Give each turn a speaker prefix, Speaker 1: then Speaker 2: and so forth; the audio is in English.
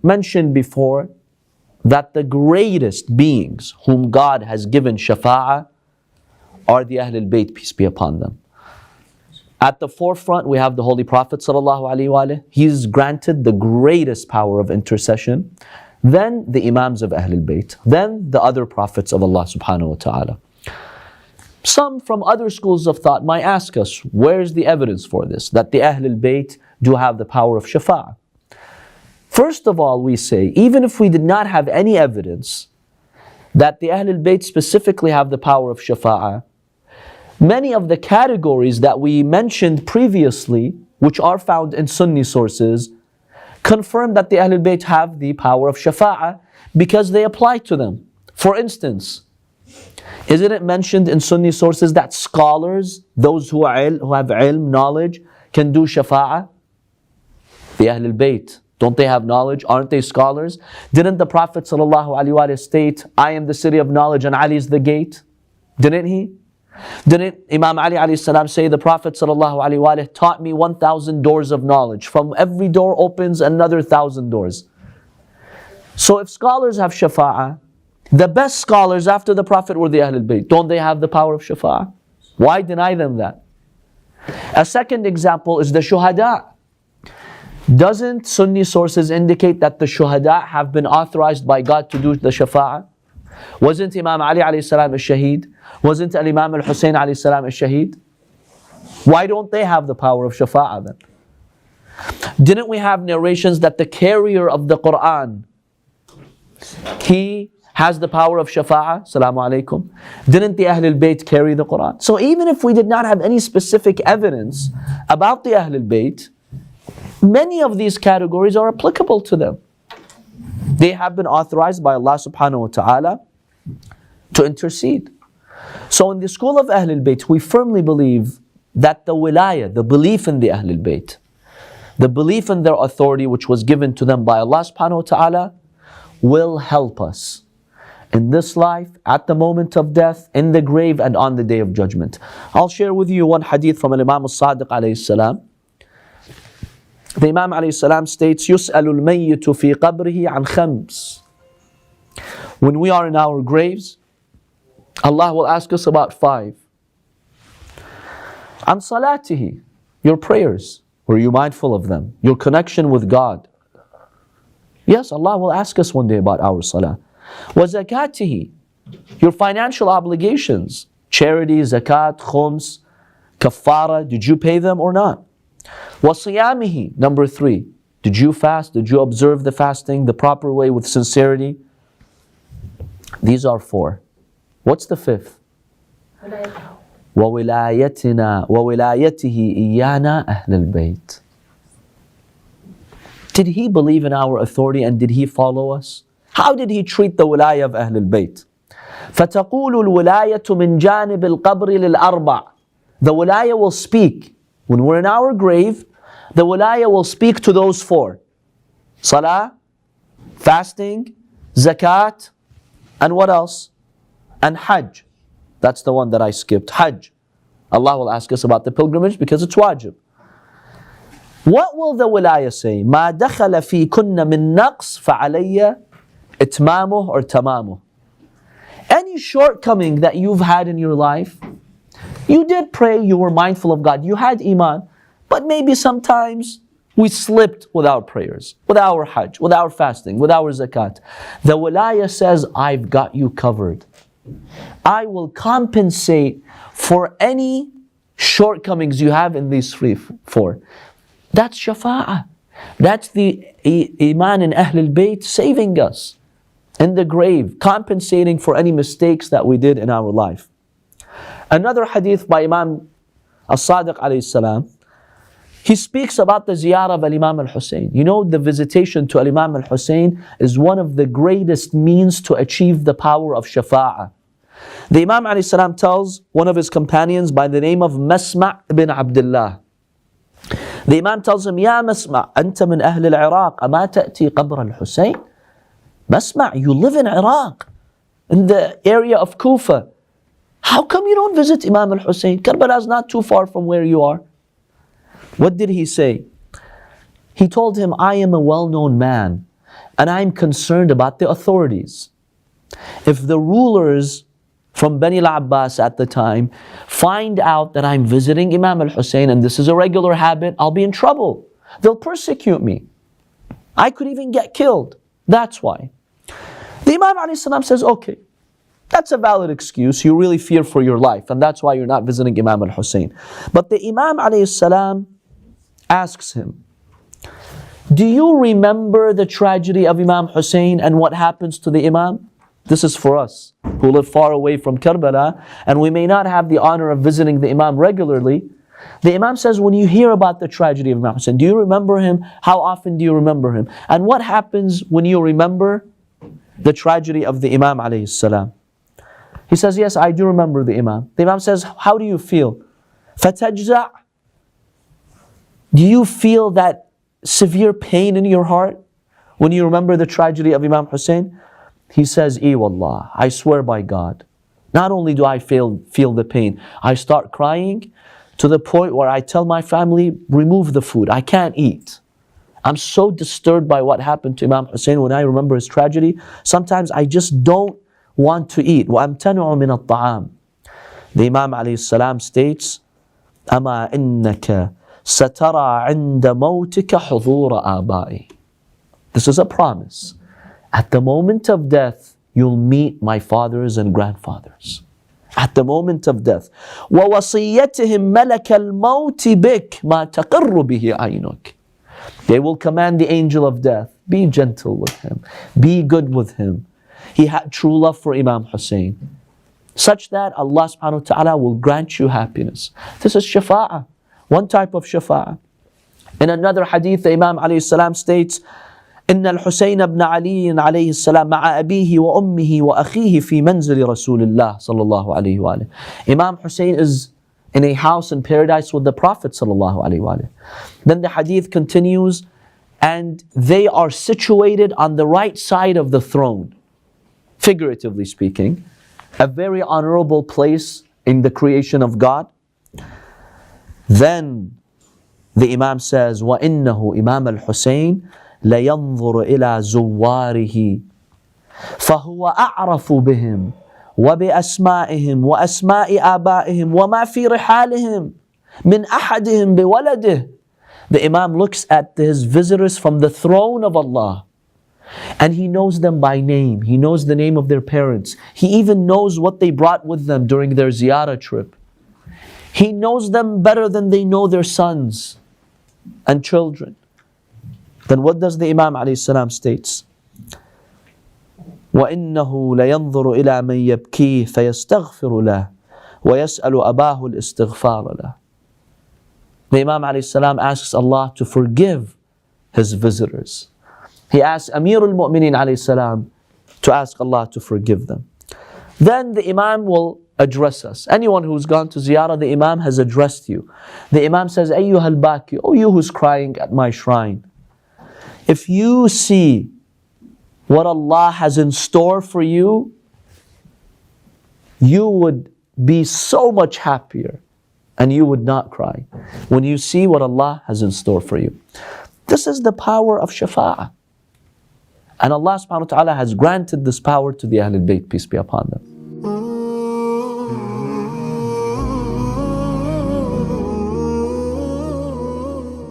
Speaker 1: mentioned before that the greatest beings whom God has given Shafa'a are the Ahlulbayt, peace be upon them. At the forefront, we have the Holy Prophet ﷺ. He's granted the greatest power of intercession. Then the Imams of Ahlulbayt. Then the other prophets of Allah subhanahu wa ta'ala. Some from other schools of thought might ask us, where's the evidence for this? That the Ahlulbayt do have the power of Shafa'a. First of all, we say, even if we did not have any evidence that the Ahlulbayt specifically have the power of Shafa'a, many of the categories that we mentioned previously, which are found in Sunni sources, confirm that the Ahlulbayt have the power of Shafa'a because they apply to them. For instance, isn't it mentioned in Sunni sources that scholars, those who have ilm, knowledge, can do Shafa'a? The Ahlulbayt, don't they have knowledge? Aren't they scholars? Didn't the Prophet ﷺ state, I am the city of knowledge and Ali is the gate? Didn't he? Didn't Imam Ali ﷺ say, the Prophet ﷺ taught me 1,000 doors of knowledge. From every door opens another 1,000 doors. So if scholars have Shafa'a, the best scholars after the Prophet were the Ahlulbayt. Don't they have the power of Shafa'a? Why deny them that? A second example is the Shuhada. Doesn't Sunni sources indicate that the Shuhada have been authorized by God to do the Shafa'a? Wasn't Imam Ali alayhi salam a shaheed? Wasn't Imam Husayn alayhi salam a shaheed? Why don't they have the power of Shafa'a then? Didn't we have narrations that the carrier of the Quran, he has the power of Shafa'a? Salaamu alaykum. Didn't the Ahlul Bayt carry the Quran? So even if we did not have any specific evidence about the Ahlul Bayt, many of these categories are applicable to them. They have been authorized by Allah subhanahu wa ta'ala to intercede. So in the school of Ahlul Bayt, we firmly believe that the wilayah, the belief in the Ahlul Bayt, the belief in their authority which was given to them by Allah subhanahu wa ta'ala, will help us in this life, at the moment of death, in the grave, and on the day of judgment. I'll share with you one hadith from Imam Sadiq alayhi salam. The Imam alayhi salam states, يُسْأَلُ الْمَيِّتُ فِي قَبْرِهِ عَنْ خَمْسٍ. When we are in our graves, Allah will ask us about 5. عَنْ صَلَاتِهِ, your prayers. Were you mindful of them? Your connection with God. Yes, Allah will ask us one day about our salah. وَزَكَاتِهِ, your financial obligations. Charity, zakat, khums, kafara, did you pay them or not? وَصِيَامِهِ, number 3, did you fast? Did you observe the fasting the proper way with sincerity? These are 4. What's the 5th? وَوِلَايَتِهِ إِيَّانَا أَهْلَ الْبَيْتِ. Did he believe in our authority and did he follow us? How did he treat the wilayah of Ahlul Bayt? فَتَقُولُ الْوِلَايَةُ مِنْ جَانِبِ الْقَبْرِ لِلْأَرْبَعِ. The wilayah will speak. When we're in our grave, the wilayah will speak to those 4. Salah, fasting, zakat, and what else? And hajj. That's the one that I skipped, hajj. Allah will ask us about the pilgrimage because it's wajib. What will the wilayah say? مَا دَخَلَ فِي كُنَّ مِن نَقْص فَعَلَيَّ إِتْمَامُهُ or تَمَامُهُ. Any shortcoming that you've had in your life, you did pray, you were mindful of God, you had iman, but maybe sometimes we slipped with our prayers, with our hajj, with our fasting, with our zakat. The wilayah says, I've got you covered. I will compensate for any shortcomings you have in these 4. That's Shafa'a. That's the iman in Ahlul Bayt saving us in the grave, compensating for any mistakes that we did in our life. Another hadith by Imam As-Sadiq alayhi salam, he speaks about the ziyarah of Imam Husayn. You know, the visitation to Imam Husayn is one of the greatest means to achieve the power of Shafa'a. The Imam alayhi salam tells one of his companions by the name of Masma' ibn Abdullah. The Imam tells him, Ya Masma', anta min ahl al-Iraq, ama ta'ti qabr al-Husayn? Masma', you live in Iraq, in the area of Kufa. How come you don't visit Imam al-Husayn? Karbala is not too far from where you are. What did he say? He told him, I am a well-known man, and I'm concerned about the authorities. If the rulers from Bani al-Abbas at the time find out that I'm visiting Imam al-Husayn and this is a regular habit, I'll be in trouble. They'll persecute me. I could even get killed. That's why. The Imam ﷺ says, okay, that's a valid excuse. You really fear for your life, and that's why you're not visiting Imam al-Husayn. But the Imam ﷺ asks him, do you remember the tragedy of Imam Husayn and what happens to the Imam? This is for us who live far away from Karbala, and we may not have the honor of visiting the Imam regularly. The Imam says, when you hear about the tragedy of Imam Husayn, do you remember him? How often do you remember him? And what happens when you remember the tragedy of the Imam alayhi salam? He says, yes, I do remember the Imam. The Imam says, how do you feel? فَتَجْزَعْ. Do you feel that severe pain in your heart when you remember the tragedy of Imam Husayn? He says, wallah, I swear by God, not only do I feel the pain, I start crying to the point where I tell my family, remove the food, I can't eat. I'm so disturbed by what happened to Imam Husayn when I remember his tragedy. Sometimes I just don't want to eat. وَأَمْتَنُعُ مِنَ الطَّعَامِ. The Imam alayhi salam states, أَمَا إِنَّكَ سَتَرَى عِنْدَ مَوْتِكَ حُضُورَ آبَائِ. This is a promise. At the moment of death, you'll meet my fathers and grandfathers. At the moment of death. وَوَصِيَّتِهِمْ مَلَكَ الْمَوْتِ بِكْ مَا تَقِرُّ بِهِ عَيْنُكَ. They will command the angel of death, be gentle with him, be good with him. He had true love for Imam Husayn, such that Allah subhanahu wa ta'ala will grant you happiness. This is Shafa'a, one type of Shafa'a. In another hadith, the Imam alayhi salam states, إن الحسين بن علي عليه السلام مع أبيه وأمه وأخيه في منزل رسول الله صلى الله عليه وآله. Imam Husayn is in a house in paradise with the Prophet صلى الله عليه وآله. Then the hadith continues, and they are situated on the right side of the throne, figuratively speaking, a very honorable place in the creation of God. Then the Imam says, وَإِنَّهُ إِمَامَ الْحُسَيْنِ لَيَنْظُرُ إِلَى زُوَّارِهِ فَهُوَ أَعْرَفُ بِهِمْ وَبِأَسْمَائِهِمْ وَأَسْمَاءِ آبَائِهِمْ وَمَا فِي رِحَالِهِمْ مِنْ أَحَدِهِمْ بِوَلَدِهِ. The Imam looks at his visitors from the throne of Allah, and he knows them by name. He knows the name of their parents. He even knows what they brought with them during their ziyarah trip. He knows them better than they know their sons and children. Then what does the Imam alayhi salam states? وَإِنَّهُ لَيَنْظُرُ إِلَى مَنْ يَبْكِيهِ فَيَسْتَغْفِرُ لَهُ وَيَسْأَلُ أَبَاهُ الْإِسْتِغْفَارَ لَهُ. The Imam alayhi salam asks Allah to forgive his visitors. He asks Amir al-Mu'mineen alayhi salam to ask Allah to forgive them. Then the Imam will address us. Anyone who's gone to ziyarah, the Imam has addressed you. The Imam says, أَيُّهَا الْبَاكِ, oh you who's crying at my shrine. If you see what Allah has in store for you, you would be so much happier and you would not cry when you see what Allah has in store for you. This is the power of Shafa'a. And Allah subhanahu wa ta'ala has granted this power to the Ahlulbayt, peace be upon them.